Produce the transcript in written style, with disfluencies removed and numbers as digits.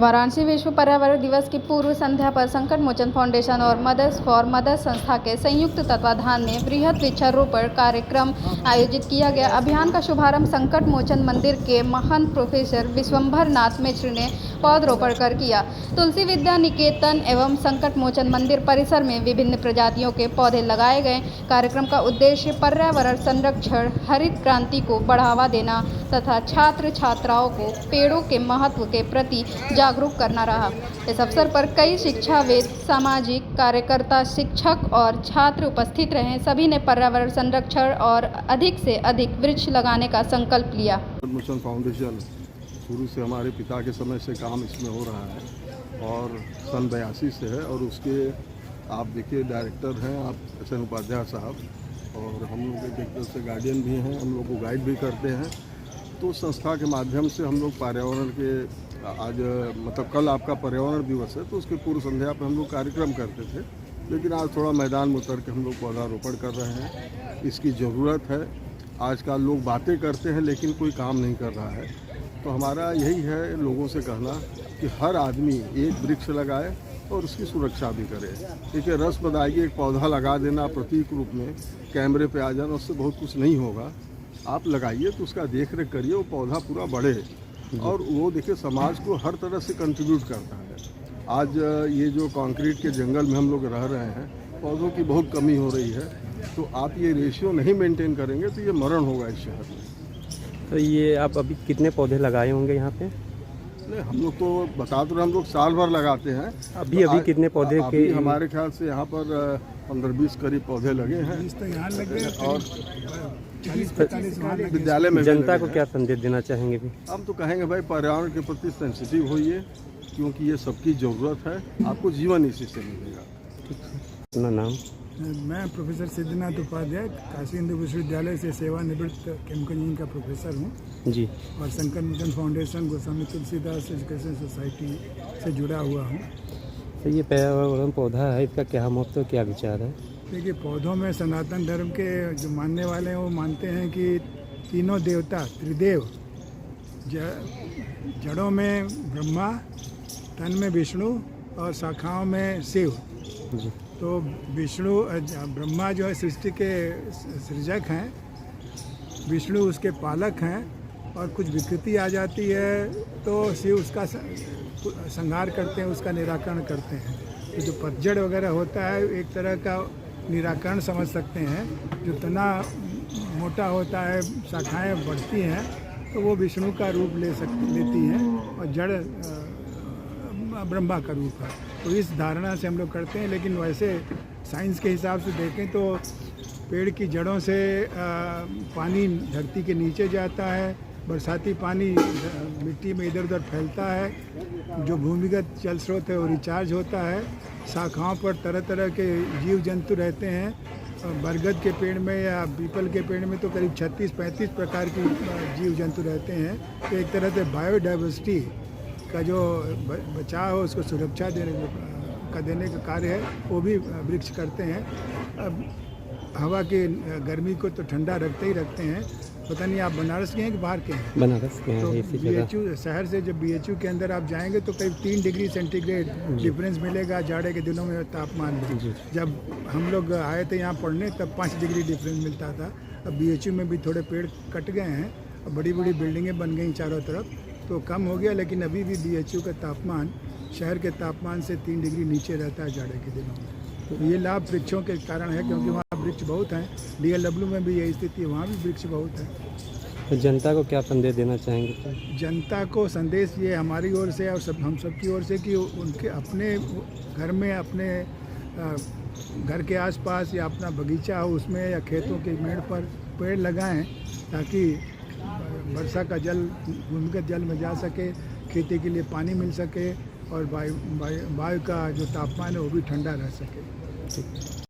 वाराणसी विश्व पर्यावरण दिवस की पूर्व संध्या पर संकट मोचन फाउंडेशन और मदर्स फॉर मदर्स संस्था के संयुक्त तत्वाधान में वृहद वृक्षारोपण कार्यक्रम आयोजित किया गया। अभियान का शुभारंभ संकट मोचन मंदिर के महंत प्रोफेसर विश्वंभर नाथ मिश्र ने पौधरोपण कर किया। तुलसी विद्या निकेतन एवं संकट मोचन मंदिर परिसर में विभिन्न प्रजातियों के पौधे लगाए गए। कार्यक्रम का उद्देश्य पर्यावरण संरक्षण, हरित क्रांति को बढ़ावा देना तथा छात्र छात्राओं को पेड़ों के महत्व के प्रति जागरूक करना रहा। इस अवसर पर कई शिक्षाविद, सामाजिक कार्यकर्ता, शिक्षक और छात्र उपस्थित रहे। सभी ने पर्यावरण संरक्षण और अधिक से अधिक वृक्ष लगाने का संकल्प लिया। मिशन फाउंडेशन शुरू से हमारे पिता के समय से काम इसमें हो रहा है और सन 82 से है और उसके आप देखिए डायरेक्टर हैं आप एस.एन. उपाध्याय साहब, और हम लोग एक तरह से गार्डियन भी हैं, हम लोग को गाइड भी करते हैं। तो संस्था के माध्यम से हम लोग पर्यावरण के आज मतलब कल आपका पर्यावरण दिवस है तो उसके पूर्व संध्या पर हम लोग कार्यक्रम करते थे, लेकिन आज थोड़ा मैदान में उतर के हम लोग पौधारोपण कर रहे हैं। इसकी ज़रूरत है। आजकल लोग बातें करते हैं लेकिन कोई काम नहीं कर रहा है। तो हमारा यही है लोगों से कहना कि हर आदमी एक वृक्ष लगाए और उसकी सुरक्षा भी करे। देखिए रस्म आएगी, एक पौधा लगा देना प्रतीक रूप में कैमरे पे आ जाना उससे बहुत कुछ नहीं होगा। आप लगाइए तो उसका देख रेख करिए, वो पौधा पूरा बढ़े और वो देखिए समाज को हर तरह से कंट्रीब्यूट करता है। आज ये जो कंक्रीट के जंगल में हम लोग रह रहे हैं, पौधों की बहुत कमी हो रही है। तो आप ये रेशियो नहीं मेंटेन करेंगे तो ये मरण होगा इस शहर में। तो ये आप अभी कितने पौधे लगाए होंगे यहाँ पे? नहीं, हम लोग तो बता तो हम लोग साल भर लगाते हैं। अभी तो कितने पौधे के हमारे ख्याल से यहाँ पर 15-20 करीब पौधे लगे हैं तो यहाँ लग गए और 40-45 विद्यालय में जनता को क्या संदेश देना चाहेंगे भी? हम तो कहेंगे भाई पर्यावरण के प्रति सेंसिटिव होइए, क्योंकि ये सबकी ज़रूरत है। आपको जीवन इसी से मिलेगा। अपना नाम? मैं प्रोफेसर सिद्धनाथ उपाध्याय काशी हिंदू विश्वविद्यालय से सेवानिवृत्त केमिकल इंजीनियरिंग का प्रोफेसर हूँ जी, और Sankat Mochan foundation Goswami Tulsidas education society से जुड़ा हुआ हूँ। तो ये पर्यावरण पौधा है, इसका क्या महत्व, क्या विचार है? देखिए पौधों में सनातन धर्म के जो मानने वाले हैं वो मानते हैं कि तीनों देवता त्रिदेव, जड़ों में ब्रह्मा, तन में विष्णु और शाखाओं में शिव। जी, तो विष्णु ब्रह्मा जो है सृष्टि के सृजक हैं, विष्णु उसके पालक हैं और कुछ विकृति आ जाती है तो शिव उसका संहार करते हैं, उसका निराकरण करते हैं। तो जो पतझड़ वगैरह होता है एक तरह का निराकरण समझ सकते हैं। जो तना मोटा होता है, शाखाएं बढ़ती हैं तो वो विष्णु का रूप लेती हैं और जड़ ब्रह्मा का रूप है। तो इस धारणा से हम लोग करते हैं। लेकिन वैसे साइंस के हिसाब से देखें तो पेड़ की जड़ों से पानी धरती के नीचे जाता है, बरसाती पानी मिट्टी में इधर उधर फैलता है, जो भूमिगत जल स्रोत है वो रिचार्ज होता है। शाखाओं पर तरह तरह के जीव जंतु रहते हैं। बरगद के पेड़ में या पीपल के पेड़ में तो करीब 36-35 प्रकार की जीव जंतु रहते हैं। तो एक तरह से बायोडाइवर्सिटी का जो बचाव है उसको सुरक्षा देने का कार्य है वो भी वृक्ष करते हैं। अब हवा की गर्मी को तो ठंडा रखते ही रखते हैं। पता नहीं आप बनारस के हैं कि बाहर के हैं? बनारस के हैं। तो इसी जगह BHU शहर से जब BHU के अंदर आप जाएंगे तो करीब 3 डिग्री सेंटीग्रेड डिफरेंस मिलेगा जाड़े के दिनों में तापमान में। जब हम लोग आए थे यहाँ पढ़ने तब 5 डिग्री डिफरेंस मिलता था। अब BHU में भी थोड़े पेड़ कट गए हैं और बड़ी बड़ी बिल्डिंगें बन गई चारों तरफ तो कम हो गया। लेकिन अभी भी BHU का तापमान शहर के तापमान से 3 डिग्री नीचे रहता है जाड़े के दिनों में। तो ये लाभ वृक्षों के कारण है, क्योंकि वहाँ वृक्ष बहुत हैं। DLW में भी यही स्थिति है, वहाँ भी वृक्ष बहुत है। तो जनता को क्या संदेश देना चाहेंगे? जनता को संदेश ये हमारी ओर से और हम सब की ओर से कि उनके अपने घर में, अपने घर के आसपास या अपना बगीचा हो उसमें या खेतों के मेड़ पर पेड़ लगाएं, ताकि वर्षा का जल भूमिगत जल में जा सके, खेती के लिए पानी मिल सके और वायु का जो तापमान है वो भी ठंडा रह सके।